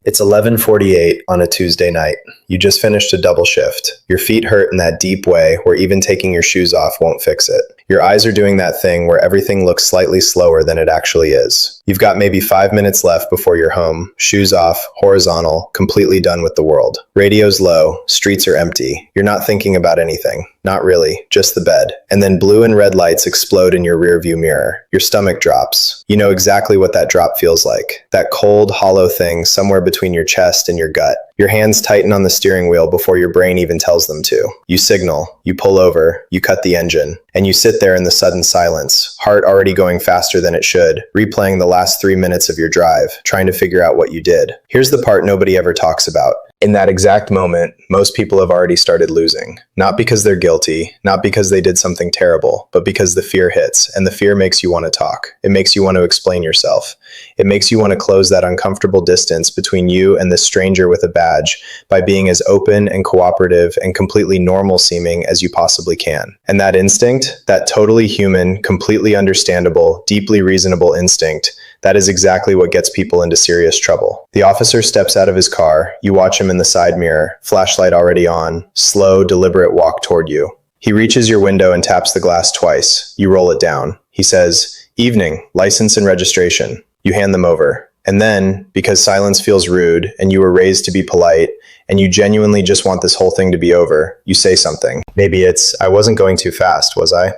It's 11:48 on a Tuesday night. You just finished a double shift. Your feet hurt in that deep way where even taking your shoes off won't fix it. Your eyes are doing that thing where everything looks slightly slower than it actually is. You've got maybe 5 minutes left before you're home, shoes off, horizontal, completely done with the world. Radio's low, streets are empty. You're not thinking about anything. Not really, just the bed. And then blue and red lights explode in your rearview mirror. Your stomach drops. You know exactly what that drop feels like. That cold, hollow thing somewhere between your chest and your gut. Your hands tighten on the steering wheel before your brain even tells them to. You signal, you pull over, you cut the engine, and you sit there in the sudden silence, heart already going faster than it should, replaying the last 3 minutes of your drive, trying to figure out what you did. Here's the part nobody ever talks about. In that exact moment, most people have already started losing. Not because they're guilty, not because they did something terrible, but because the fear hits, and the fear makes you want to talk. It makes you want to explain yourself. It makes you want to close that uncomfortable distance between you and this stranger with a badge by being as open and cooperative and completely normal seeming as you possibly can. And that instinct, that totally human, completely understandable, deeply reasonable instinct, that is exactly what gets people into serious trouble. The officer steps out of his car. You watch him in the side mirror, flashlight already on, slow, deliberate walk toward you. He reaches your window and taps the glass twice. You roll it down. He says, "Evening, license and registration." You hand them over. And then, because silence feels rude and you were raised to be polite, and you genuinely just want this whole thing to be over, you say something. Maybe it's, "I wasn't going too fast, was I?"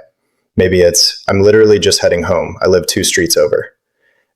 Maybe it's, "I'm literally just heading home. I live 2 streets over."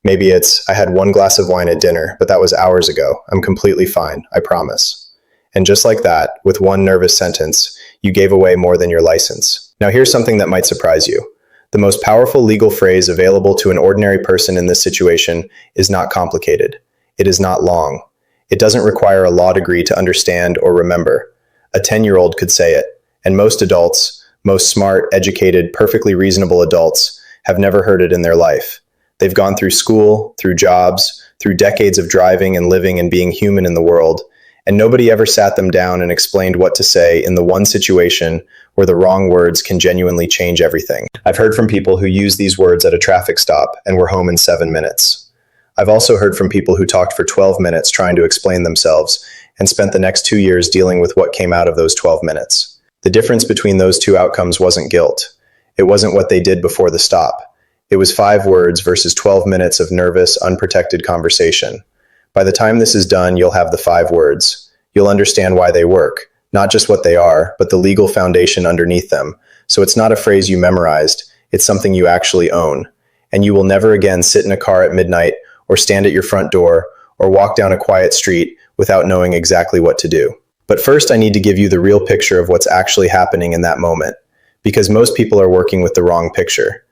Maybe it's, "I had 1 glass of wine at dinner, but that was hours ago. I'm completely fine, I promise." And just like that, with one nervous sentence, you gave away more than your license. Now here's something that might surprise you. The most powerful legal phrase available to an ordinary person in this situation is not complicated. It is not long. It doesn't require a law degree to understand or remember. A 10-year-old could say it, and most adults, most smart, educated, perfectly reasonable adults, have never heard it in their life. They've gone through school, through jobs, through decades of driving and living and being human in the world, and nobody ever sat them down and explained what to say in the one situation where the wrong words can genuinely change everything. I've heard from people who used these words at a traffic stop and were home in 7 minutes. I've also heard from people who talked for 12 minutes trying to explain themselves and spent the next 2 years dealing with what came out of those 12 minutes. The difference between those two outcomes wasn't guilt. It wasn't what they did before the stop. It was 5 words versus 12 minutes of nervous, unprotected conversation. By the time this is done, you'll have the 5 words. You'll understand why they work, not just what they are, but the legal foundation underneath them. So it's not a phrase you memorized, it's something you actually own. And you will never again sit in a car at midnight or stand at your front door or walk down a quiet street without knowing exactly what to do. But first, I need to give you the real picture of what's actually happening in that moment, because most people are working with the wrong picture.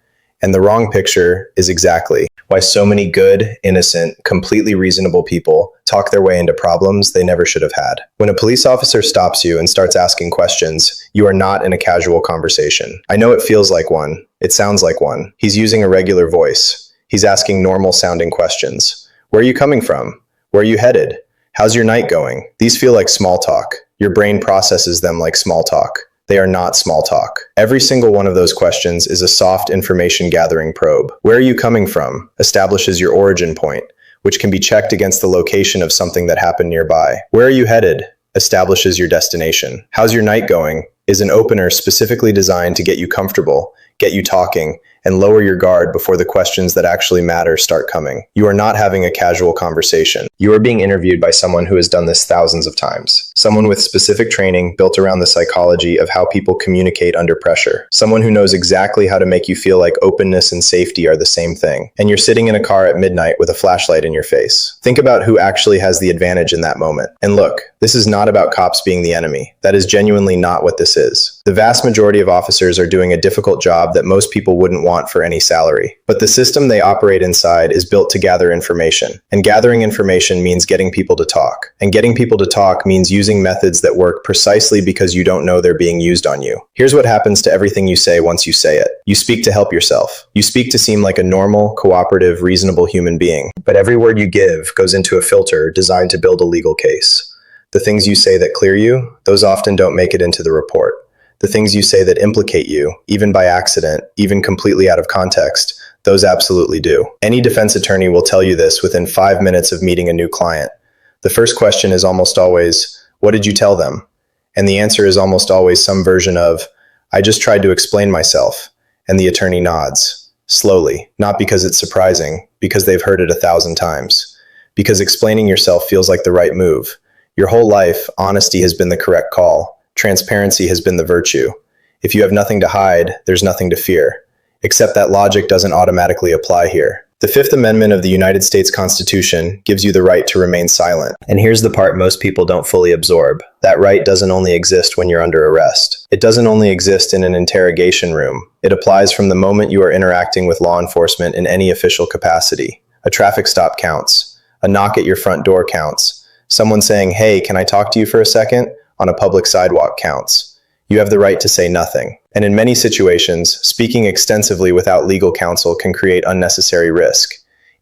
And the wrong picture is exactly why so many good, innocent, completely reasonable people talk their way into problems they never should have had. When a police officer stops you and starts asking questions, you are not in a casual conversation. I know it feels like one. It sounds like one. He's using a regular voice. He's asking normal sounding questions. Where are you coming from? Where are you headed? How's your night going? These feel like small talk. Your brain processes them like small talk. They are not small talk. Every single one of those questions is a soft information gathering probe. Where are you coming from? Establishes your origin point, which can be checked against the location of something that happened nearby. Where are you headed? Establishes your destination. How's your night going? Is an opener specifically designed to get you comfortable, get you talking, and lower your guard before the questions that actually matter start coming. You are not having a casual conversation. You are being interviewed by someone who has done this thousands of times. Someone with specific training built around the psychology of how people communicate under pressure. Someone who knows exactly how to make you feel like openness and safety are the same thing. And you're sitting in a car at midnight with a flashlight in your face. Think about who actually has the advantage in that moment. And look, this is not about cops being the enemy. That is genuinely not what this is. The vast majority of officers are doing a difficult job that most people wouldn't want for any salary. But the system they operate inside is built to gather information. And gathering information means getting people to talk. And getting people to talk means using methods that work precisely because you don't know they're being used on you. Here's what happens to everything you say once you say it. You speak to help yourself. You speak to seem like a normal, cooperative, reasonable human being. But every word you give goes into a filter designed to build a legal case. The things you say that clear you, those often don't make it into the report. The things you say that implicate you, even by accident, even completely out of context, those absolutely do. Any defense attorney will tell you this within 5 minutes of meeting a new client. The first question is almost always, "What did you tell them?" And the answer is almost always some version of, "I just tried to explain myself." And the attorney nods, slowly, not because it's surprising, because they've heard it 1,000 times. Because explaining yourself feels like the right move. Your whole life, honesty has been the correct call. Transparency has been the virtue. If you have nothing to hide, there's nothing to fear. Except that logic doesn't automatically apply here. The Fifth Amendment of the United States Constitution gives you the right to remain silent. And here's the part most people don't fully absorb. That right doesn't only exist when you're under arrest. It doesn't only exist in an interrogation room. It applies from the moment you are interacting with law enforcement in any official capacity. A traffic stop counts. A knock at your front door counts. Someone saying, "Hey, can I talk to you for a second?" on a public sidewalk counts. You have the right to say nothing. And in many situations, speaking extensively without legal counsel can create unnecessary risk,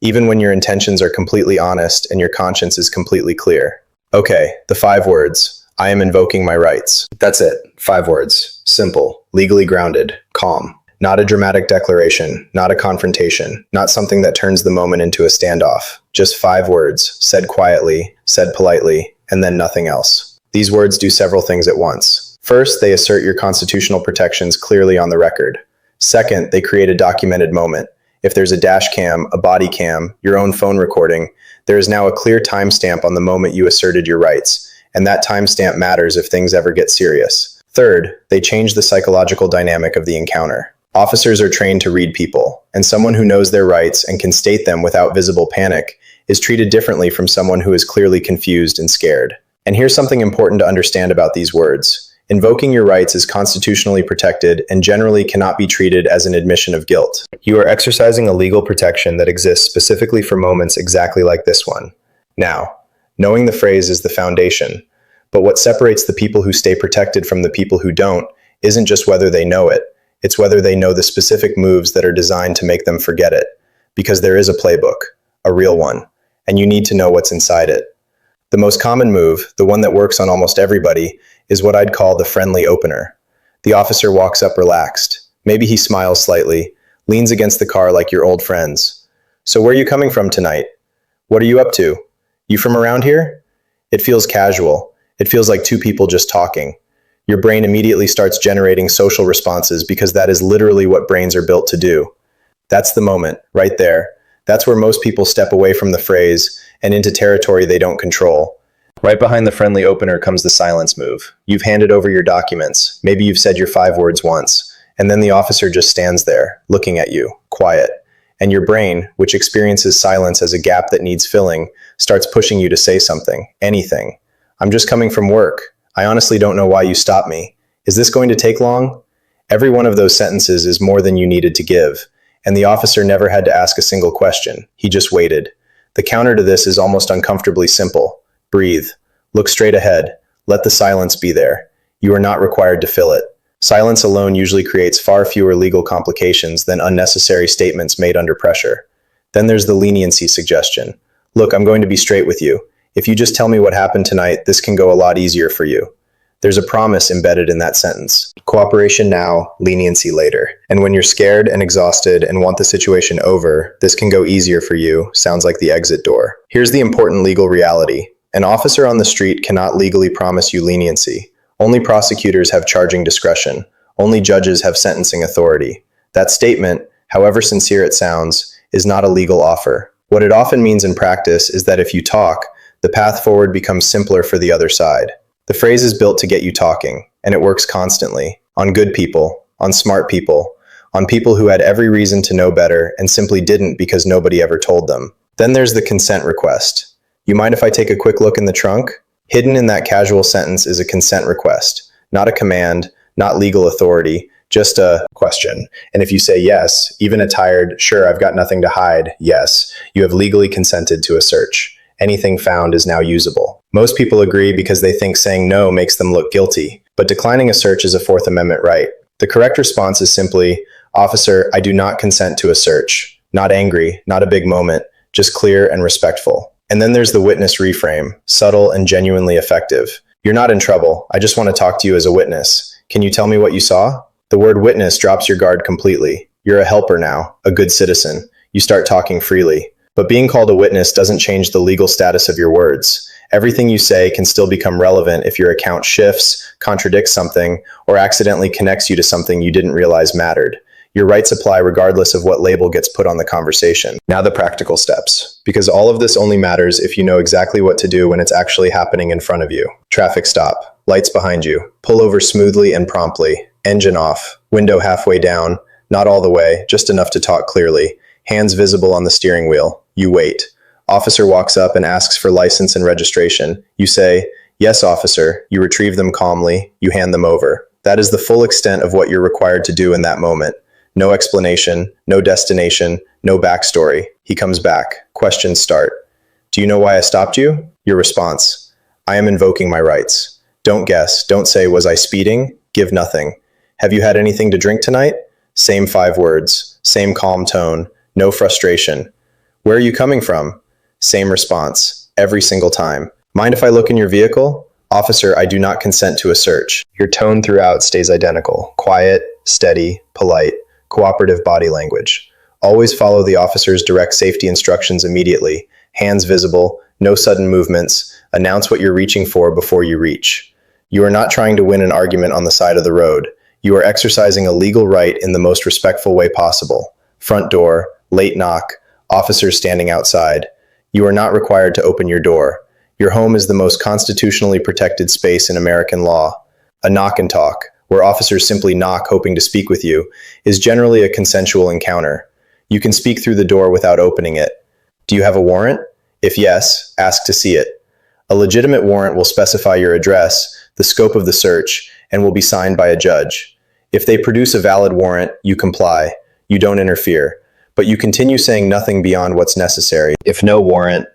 even when your intentions are completely honest and your conscience is completely clear. Okay, the 5 words. I am invoking my rights. That's it. 5 words. Simple, legally grounded, calm. Not a dramatic declaration, not a confrontation, not something that turns the moment into a standoff. Just 5 words, said quietly, said politely, and then nothing else. These words do several things at once. First, they assert your constitutional protections clearly on the record. Second, they create a documented moment. If there's a dash cam, a body cam, your own phone recording, there is now a clear timestamp on the moment you asserted your rights, and that timestamp matters if things ever get serious. Third, they change the psychological dynamic of the encounter. Officers are trained to read people, and someone who knows their rights and can state them without visible panic is treated differently from someone who is clearly confused and scared. And here's something important to understand about these words. Invoking your rights is constitutionally protected and generally cannot be treated as an admission of guilt. You are exercising a legal protection that exists specifically for moments exactly like this one. Now, knowing the phrase is the foundation, but what separates the people who stay protected from the people who don't isn't just whether they know it, it's whether they know the specific moves that are designed to make them forget it. Because there is a playbook, a real one, and you need to know what's inside it. The most common move, the one that works on almost everybody, is what I'd call the friendly opener. The officer walks up relaxed. Maybe he smiles slightly, leans against the car like your old friends. "So where are you coming from tonight? What are you up to? You from around here?" It feels casual. It feels like 2 people just talking. Your brain immediately starts generating social responses because that is literally what brains are built to do. That's the moment, right there. That's where most people step away from the phrase and into territory they don't control. Right behind the friendly opener comes the silence move. You've handed over your documents. Maybe you've said your 5 words once, and then the officer just stands there, looking at you, quiet. And your brain, which experiences silence as a gap that needs filling, starts pushing you to say something, anything. "I'm just coming from work. I honestly don't know why you stopped me. Is this going to take long?" Every one of those sentences is more than you needed to give, and the officer never had to ask a single question. He just waited. The counter to this is almost uncomfortably simple. Breathe. Look straight ahead. Let the silence be there. You are not required to fill it. Silence alone usually creates far fewer legal complications than unnecessary statements made under pressure. Then there's the leniency suggestion. "Look, I'm going to be straight with you. If you just tell me what happened tonight, this can go a lot easier for you." There's a promise embedded in that sentence. Cooperation now, leniency later. And when you're scared and exhausted and want the situation over, "This can go easier for you" sounds like the exit door. Here's the important legal reality. An officer on the street cannot legally promise you leniency. Only prosecutors have charging discretion. Only judges have sentencing authority. That statement, however sincere it sounds, is not a legal offer. What it often means in practice is that if you talk, the path forward becomes simpler for the other side. The phrase is built to get you talking, and it works constantly. On good people, on smart people, on people who had every reason to know better and simply didn't because nobody ever told them. Then there's the consent request. "You mind if I take a quick look in the trunk?" Hidden in that casual sentence is a consent request, not a command, not legal authority, just a question. And if you say yes, even a tired, "Sure, I've got nothing to hide," yes, you have legally consented to a search. Anything found is now usable. Most people agree because they think saying no makes them look guilty, but declining a search is a Fourth Amendment right. The correct response is simply, "Officer, I do not consent to a search." Not angry, not a big moment, just clear and respectful. And then there's the witness reframe, subtle and genuinely effective. "You're not in trouble. I just want to talk to you as a witness. Can you tell me what you saw?" The word witness drops your guard completely. You're a helper now, a good citizen. You start talking freely. But being called a witness doesn't change the legal status of your words. Everything you say can still become relevant if your account shifts, contradicts something, or accidentally connects you to something you didn't realize mattered. Your rights apply regardless of what label gets put on the conversation. Now the practical steps, because all of this only matters if you know exactly what to do when it's actually happening in front of you. Traffic stop, lights behind you, pull over smoothly and promptly, engine off, window halfway down, not all the way, just enough to talk clearly, hands visible on the steering wheel. You wait. Officer walks up and asks for license and registration. You say, "Yes, officer." You retrieve them calmly. You hand them over. That is the full extent of what you're required to do in that moment. No explanation, no destination, no backstory. He comes back. Questions start. "Do you know why I stopped you?" Your response, "I am invoking my rights." Don't guess. Don't say, "Was I speeding?" Give nothing. "Have you had anything to drink tonight?" Same 5 words. Same calm tone. No frustration. "Where are you coming from?" Same response, every single time. "Mind if I look in your vehicle?" "Officer, I do not consent to a search." Your tone throughout stays identical. Quiet, steady, polite, cooperative body language. Always follow the officer's direct safety instructions immediately. Hands visible, no sudden movements. Announce what you're reaching for before you reach. You are not trying to win an argument on the side of the road. You are exercising a legal right in the most respectful way possible. Front door, late knock, officers standing outside. You are not required to open your door. Your home is the most constitutionally protected space in American law. A knock and talk, where officers simply knock hoping to speak with you, is generally a consensual encounter. You can speak through the door without opening it. Do you have a warrant? If yes, ask to see it. A legitimate warrant will specify your address, the scope of the search, and will be signed by a judge. If they produce a valid warrant, you comply. You don't interfere. But you continue saying nothing beyond what's necessary. If no warrant,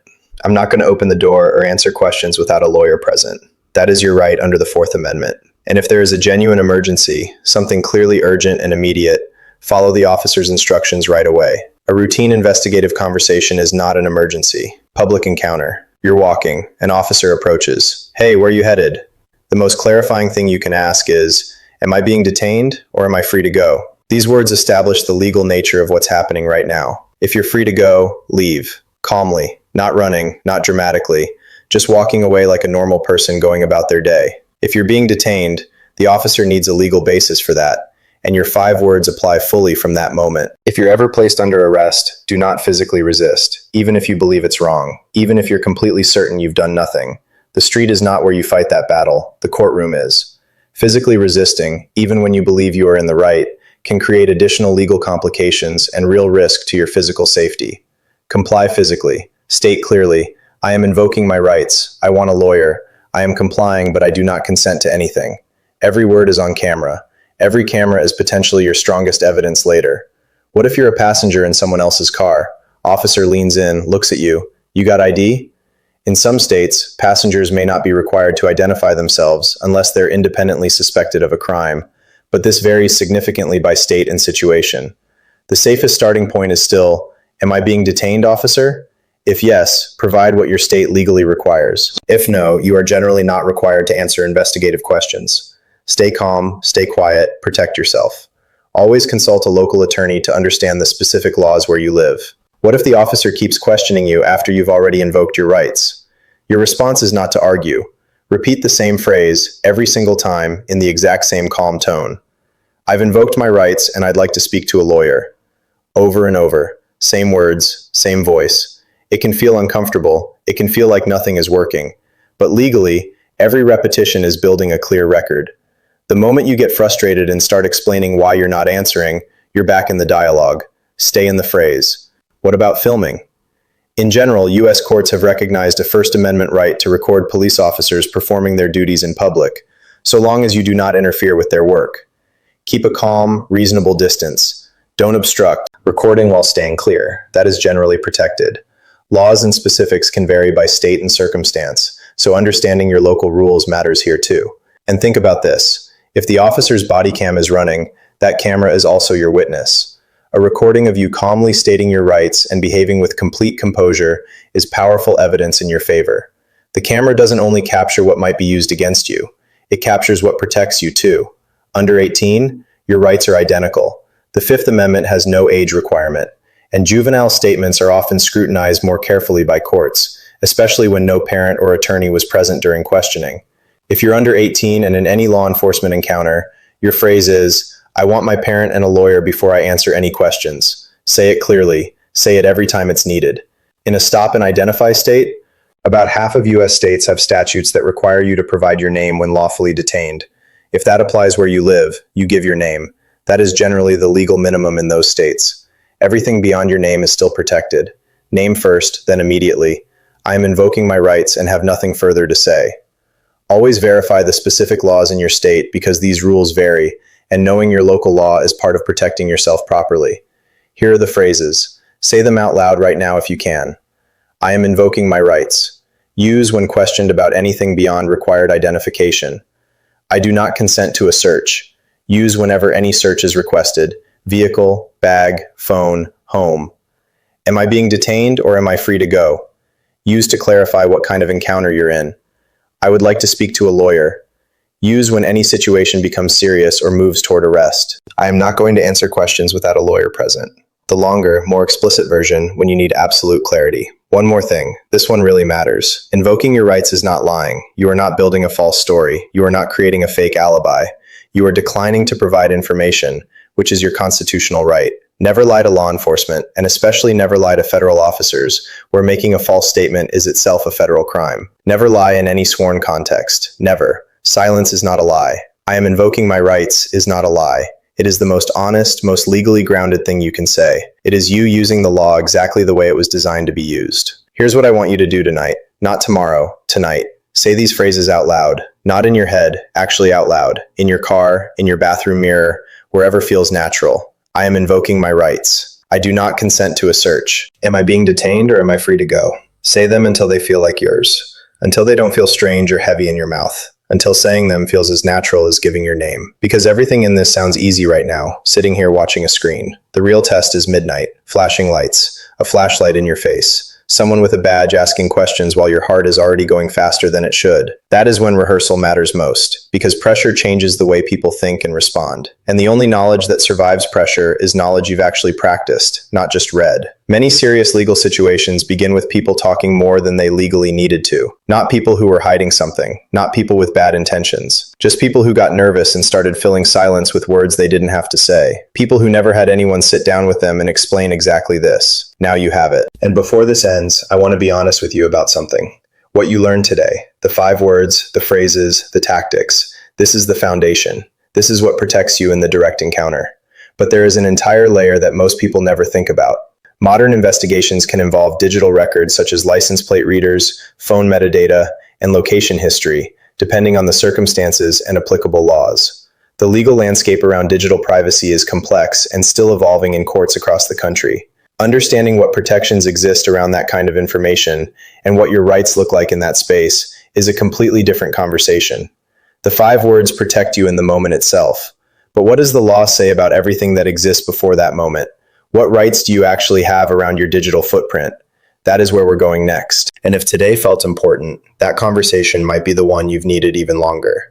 "I'm not going to open the door or answer questions without a lawyer present." That is your right under the Fourth Amendment. And if there is a genuine emergency, something clearly urgent and immediate, follow the officer's instructions right away. A routine investigative conversation is not an emergency. Public encounter. You're walking. An officer approaches. "Hey, where are you headed?" The most clarifying thing you can ask is, "Am I being detained or am I free to go?" These words establish the legal nature of what's happening right now. If you're free to go, leave. Calmly. Not running, not dramatically. Just walking away like a normal person going about their day. If you're being detained, the officer needs a legal basis for that, and your 5 words apply fully from that moment. If you're ever placed under arrest, do not physically resist, even if you believe it's wrong, even if you're completely certain you've done nothing. The street is not where you fight that battle. The courtroom is. Physically resisting, even when you believe you are in the right, can create additional legal complications and real risk to your physical safety. Comply physically. State clearly, "I am invoking my rights. I want a lawyer. I am complying, but I do not consent to anything." Every word is on camera. Every camera is potentially your strongest evidence later. What if you're a passenger in someone else's car? Officer leans in, looks at you. "You got ID?" In some states, passengers may not be required to identify themselves unless they're independently suspected of a crime, but this varies significantly by state and situation. The safest starting point is still, "Am I being detained, officer?" If yes, provide what your state legally requires. If no, you are generally not required to answer investigative questions. Stay calm, stay quiet, protect yourself. Always consult a local attorney to understand the specific laws where you live. What if the officer keeps questioning you after you've already invoked your rights? Your response is not to argue. Repeat the same phrase every single time in the exact same calm tone. "I've invoked my rights and I'd like to speak to a lawyer." Over and over. Same words, same voice. It can feel uncomfortable. It can feel like nothing is working. But legally, every repetition is building a clear record. The moment you get frustrated and start explaining why you're not answering, you're back in the dialogue. Stay in the phrase. What about filming? In general, U.S. courts have recognized a First Amendment right to record police officers performing their duties in public, so long as you do not interfere with their work. Keep a calm, reasonable distance. Don't obstruct. Recording while staying clear. That is generally protected. Laws and specifics can vary by state and circumstance, so understanding your local rules matters here too. And think about this. If the officer's body cam is running, that camera is also your witness. A recording of you calmly stating your rights and behaving with complete composure is powerful evidence in your favor. The camera doesn't only capture what might be used against you, it captures what protects you too. Under 18, your rights are identical. The Fifth Amendment has no age requirement, and juvenile statements are often scrutinized more carefully by courts, especially when no parent or attorney was present during questioning. If you're under 18 and in any law enforcement encounter, your phrase is, "I want my parent and a lawyer before I answer any questions." Say it clearly. Say it every time it's needed. In a stop and identify state, about half of US states have statutes that require you to provide your name when lawfully detained. If that applies where you live, you give your name. That is generally the legal minimum in those states. Everything beyond your name is still protected. Name first, then immediately. I am invoking my rights and have nothing further to say. Always verify the specific laws in your state because these rules vary, and knowing your local law is part of protecting yourself properly. Here are the phrases. Say them out loud right now if you can. I am invoking my rights. Use when questioned about anything beyond required identification. I do not consent to a search. Use whenever any search is requested. Vehicle, bag, phone, home. Am I being detained or am I free to go? Use to clarify what kind of encounter you're in. I would like to speak to a lawyer. Use when any situation becomes serious or moves toward arrest. I am not going to answer questions without a lawyer present. The longer, more explicit version when you need absolute clarity. One more thing, this one really matters. Invoking your rights is not lying. You are not building a false story. You are not creating a fake alibi. You are declining to provide information, which is your constitutional right. Never lie to law enforcement, and especially never lie to federal officers, where making a false statement is itself a federal crime. Never lie in any sworn context. Never. Silence is not a lie. I am invoking my rights is not a lie. It is the most honest, most legally grounded thing you can say. It is you using the law exactly the way it was designed to be used. Here's what I want you to do tonight. Not tomorrow, tonight. Say these phrases out loud. Not in your head, actually out loud. In your car, in your bathroom mirror, wherever feels natural. I am invoking my rights. I do not consent to a search. Am I being detained or am I free to go? Say them until they feel like yours. Until they don't feel strange or heavy in your mouth. Until saying them feels as natural as giving your name. Because everything in this sounds easy right now, sitting here watching a screen. The real test is midnight, flashing lights, a flashlight in your face. Someone with a badge asking questions while your heart is already going faster than it should. That is when rehearsal matters most, because pressure changes the way people think and respond. And the only knowledge that survives pressure is knowledge you've actually practiced, not just read. Many serious legal situations begin with people talking more than they legally needed to. Not people who were hiding something, not people with bad intentions. Just people who got nervous and started filling silence with words they didn't have to say. People who never had anyone sit down with them and explain exactly this. Now you have it. And before this ends, I want to be honest with you about something. What you learned today, the 5 words, the phrases, the tactics, this is the foundation. This is what protects you in the direct encounter. But there is an entire layer that most people never think about. Modern investigations can involve digital records such as license plate readers, phone metadata, and location history, depending on the circumstances and applicable laws. The legal landscape around digital privacy is complex and still evolving in courts across the country. Understanding what protections exist around that kind of information and what your rights look like in that space is a completely different conversation. The 5 words protect you in the moment itself. But what does the law say about everything that exists before that moment? What rights do you actually have around your digital footprint? That is where we're going next. And if today felt important, that conversation might be the one you've needed even longer.